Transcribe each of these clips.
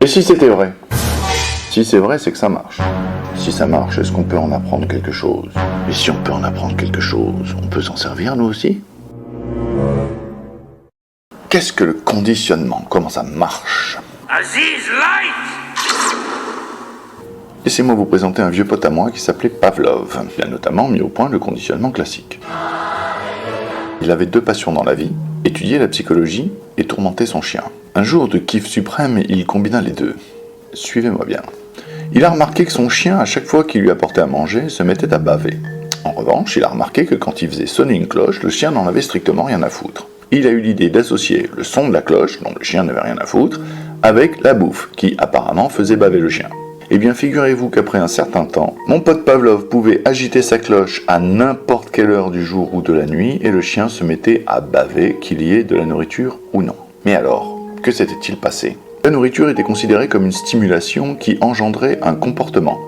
Et si c'était vrai? Si c'est vrai, c'est que ça marche. Si ça marche, est-ce qu'on peut en apprendre quelque chose? Et si on peut en apprendre quelque chose, on peut s'en servir nous aussi? Qu'est-ce que le conditionnement? Comment ça marche? Aziz Light! Laissez-moi vous présenter un vieux pote à moi qui s'appelait Pavlov. Il a notamment mis au point le conditionnement classique. Il avait deux passions dans la vie, étudier la psychologie et tourmenter son chien. Un jour de kiff suprême, il combina les deux. Suivez-moi bien. Il a remarqué que son chien, à chaque fois qu'il lui apportait à manger, se mettait à baver. En revanche, il a remarqué que quand il faisait sonner une cloche, le chien n'en avait strictement rien à foutre. Il a eu l'idée d'associer le son de la cloche, dont le chien n'avait rien à foutre, avec la bouffe, qui apparemment faisait baver le chien. Eh bien, figurez-vous qu'après un certain temps, mon pote Pavlov pouvait agiter sa cloche à n'importe quelle heure du jour ou de la nuit, et le chien se mettait à baver, qu'il y ait de la nourriture ou non. Mais alors, que s'était-il passé? La nourriture était considérée comme une stimulation qui engendrait un comportement,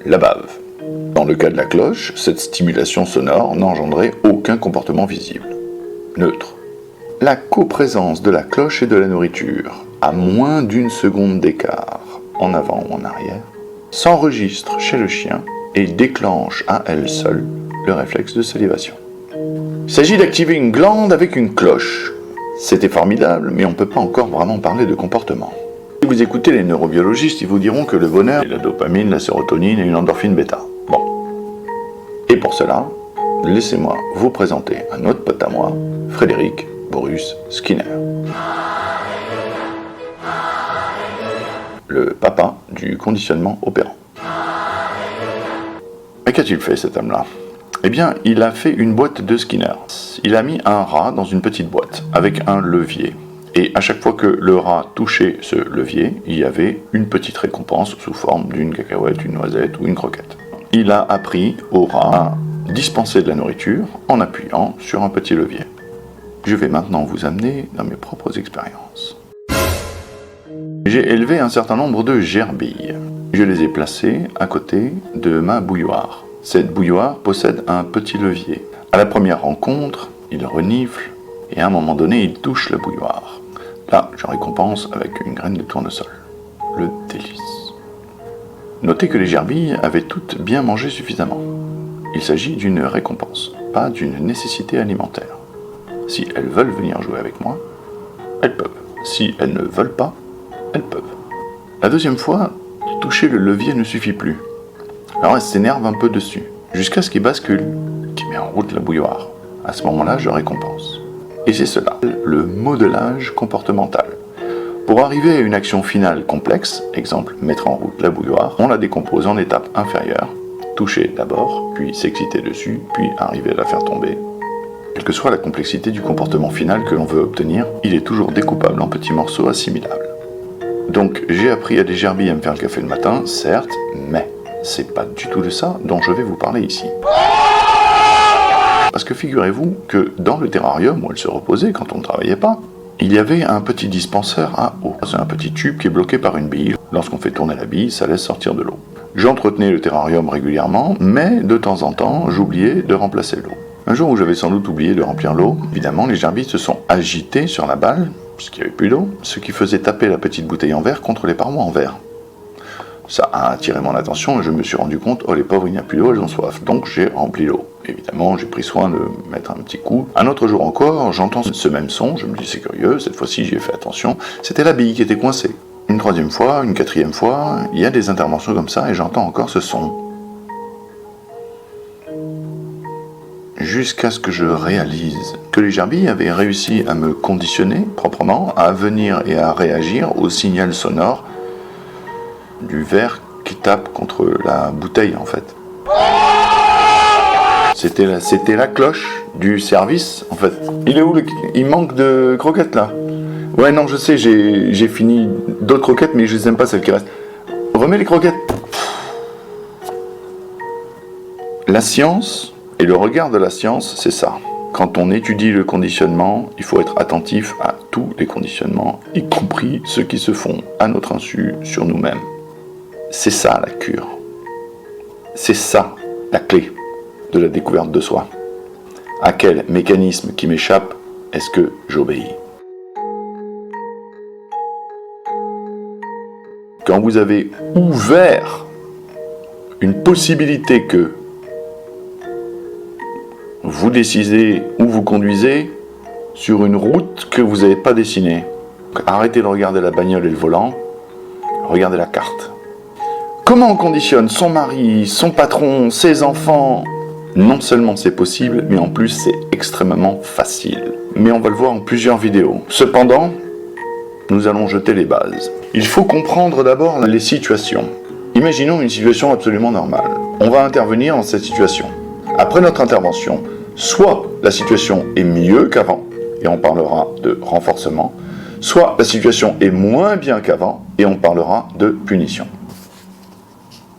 la bave. Dans le cas de la cloche, cette stimulation sonore n'engendrait aucun comportement visible. Neutre. La coprésence de la cloche et de la nourriture, à moins d'une seconde d'écart, en avant ou en arrière, s'enregistre chez le chien et déclenche à elle seule le réflexe de salivation. Il s'agit d'activer une glande avec une cloche. C'était formidable, mais on ne peut pas encore vraiment parler de comportement. Si vous écoutez les neurobiologistes, ils vous diront que le bonheur est la dopamine, la sérotonine et une endorphine bêta. Bon. Et pour cela, laissez-moi vous présenter un autre pote à moi, Frédéric Boris Skinner. Le papa du conditionnement opérant. Mais qu'a-t-il fait cet homme-là? Eh bien, il a fait une boîte de Skinner. Il a mis un rat dans une petite boîte, avec un levier. Et à chaque fois que le rat touchait ce levier, il y avait une petite récompense sous forme d'une cacahuète, une noisette ou une croquette. Il a appris au rat à dispenser de la nourriture en appuyant sur un petit levier. Je vais maintenant vous amener dans mes propres expériences. J'ai élevé un certain nombre de gerbilles. Je les ai placées à côté de ma bouilloire. Cette bouilloire possède un petit levier. À la première rencontre, il renifle et à un moment donné, il touche la bouilloire. Là, je récompense avec une graine de tournesol. Le délice. Notez que les gerbilles avaient toutes bien mangé suffisamment. Il s'agit d'une récompense, pas d'une nécessité alimentaire. Si elles veulent venir jouer avec moi, elles peuvent. Si elles ne veulent pas, elles peuvent. La deuxième fois, toucher le levier ne suffit plus. Alors elles s'énervent un peu dessus, jusqu'à ce qu'il bascule, qui met en route la bouilloire. À ce moment-là, je récompense. Et c'est cela, le modelage comportemental. Pour arriver à une action finale complexe, exemple mettre en route la bouilloire, on la décompose en étapes inférieures, toucher d'abord, puis s'exciter dessus, puis arriver à la faire tomber. Quelle que soit la complexité du comportement final que l'on veut obtenir, il est toujours découpable en petits morceaux assimilables. Donc j'ai appris à des gerbilles à me faire le café le matin, certes, mais c'est pas du tout de ça dont je vais vous parler ici. Parce que figurez-vous que dans le terrarium où elles se reposaient quand on ne travaillait pas, il y avait un petit dispenseur à eau. C'est un petit tube qui est bloqué par une bille. Lorsqu'on fait tourner la bille, ça laisse sortir de l'eau. J'entretenais le terrarium régulièrement, mais de temps en temps, j'oubliais de remplacer l'eau. Un jour où j'avais sans doute oublié de remplir l'eau, évidemment, les gerbilles se sont agitées sur la balle, puisqu'il n'y avait plus d'eau, ce qui faisait taper la petite bouteille en verre contre les parois en verre. Ça a attiré mon attention et je me suis rendu compte, oh les pauvres, il n'y a plus d'eau, elles ont soif. Donc j'ai rempli l'eau. Évidemment, j'ai pris soin de mettre un petit coup. Un autre jour encore, j'entends ce même son, je me dis c'est curieux, cette fois-ci j'y ai fait attention, c'était la bille qui était coincée. Une troisième fois, une quatrième fois, il y a des interventions comme ça et j'entends encore ce son. Jusqu'à ce que je réalise que les gerbilles avaient réussi à me conditionner proprement, à venir et à réagir au signal sonore du verre qui tape contre la bouteille en fait. C'était la cloche du service en fait. Il est où il manque de croquettes là. Ouais non je sais, j'ai fini d'autres croquettes mais je les aime pas celles qui restent. Remets les croquettes. La science et le regard de la science c'est ça. Quand on étudie le conditionnement, il faut être attentif à tous les conditionnements, y compris ceux qui se font à notre insu sur nous-mêmes. C'est ça la cure. C'est ça la clé de la découverte de soi. À quel mécanisme qui m'échappe est-ce que j'obéis? Quand vous avez ouvert une possibilité que vous décidez où vous conduisez sur une route que vous n'avez pas dessinée. Donc, arrêtez de regarder la bagnole et le volant, regardez la carte. Comment on conditionne son mari, son patron, ses enfants? Non seulement c'est possible, mais en plus c'est extrêmement facile. Mais on va le voir en plusieurs vidéos. Cependant, nous allons jeter les bases. Il faut comprendre d'abord les situations. Imaginons une situation absolument normale. On va intervenir dans cette situation. Après notre intervention, soit la situation est mieux qu'avant, et on parlera de renforcement, soit la situation est moins bien qu'avant, et on parlera de punition.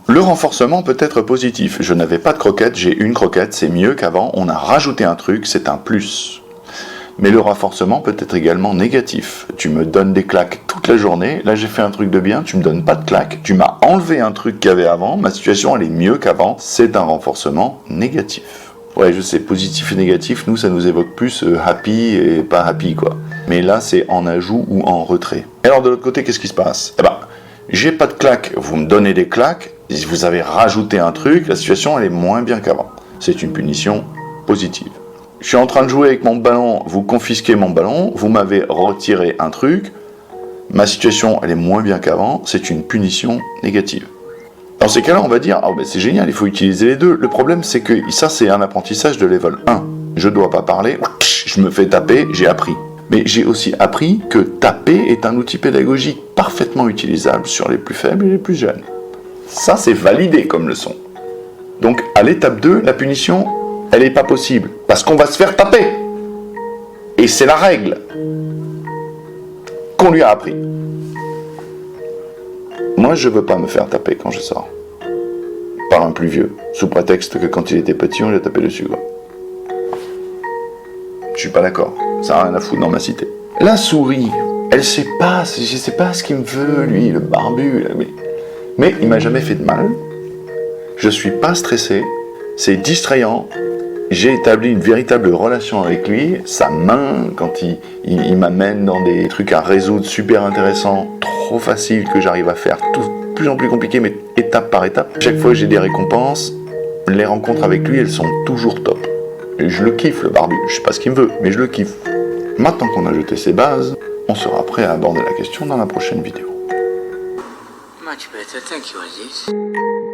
Le renforcement peut être positif. Je n'avais pas de croquette, j'ai une croquette, c'est mieux qu'avant, on a rajouté un truc, c'est un plus. Mais le renforcement peut être également négatif. Tu me donnes des claques toute la journée, là j'ai fait un truc de bien, tu me donnes pas de claques, tu m'as enlevé un truc qu'il y avait avant, ma situation elle est mieux qu'avant, c'est un renforcement négatif. Ouais, je sais, positif et négatif, nous ça nous évoque plus happy et pas happy quoi. Mais là c'est en ajout ou en retrait. Et alors de l'autre côté, qu'est-ce qui se passe? Eh ben, j'ai pas de claques, vous me donnez des claques, vous avez rajouté un truc, la situation elle est moins bien qu'avant. C'est une punition positive. Je suis en train de jouer avec mon ballon, vous confisquez mon ballon, vous m'avez retiré un truc, ma situation elle est moins bien qu'avant, c'est une punition négative. Dans ces cas-là, on va dire, ben c'est génial, il faut utiliser les deux. Le problème, c'est que ça, c'est un apprentissage de level 1. Je dois pas parler, je me fais taper, j'ai appris. Mais j'ai aussi appris que taper est un outil pédagogique parfaitement utilisable sur les plus faibles et les plus jeunes. Ça, c'est validé comme leçon. Donc, à l'étape 2, la punition, elle n'est pas possible. Parce qu'on va se faire taper. Et c'est la règle qu'on lui a appris. Moi, je veux pas me faire taper quand je sors. Par un plus vieux. Sous prétexte que quand il était petit, on lui a tapé dessus, quoi. Je suis pas d'accord. Ça n'a rien à foutre dans ma cité. La souris, elle sait pas, je sais pas ce qu'il me veut, lui, le barbu. Mais il m'a jamais fait de mal. Je suis pas stressé. C'est distrayant. J'ai établi une véritable relation avec lui. Sa main, quand il m'amène dans des trucs à résoudre super intéressants, trop faciles que j'arrive à faire, tout de plus en plus compliqué, mais étape par étape. Chaque fois j'ai des récompenses. Les rencontres avec lui, elles sont toujours top. Et je le kiffe, le barbu. Je sais pas ce qu'il me veut, mais je le kiffe. Maintenant qu'on a jeté ses bases, on sera prêt à aborder la question dans la prochaine vidéo. Much better, thank you, Aziz.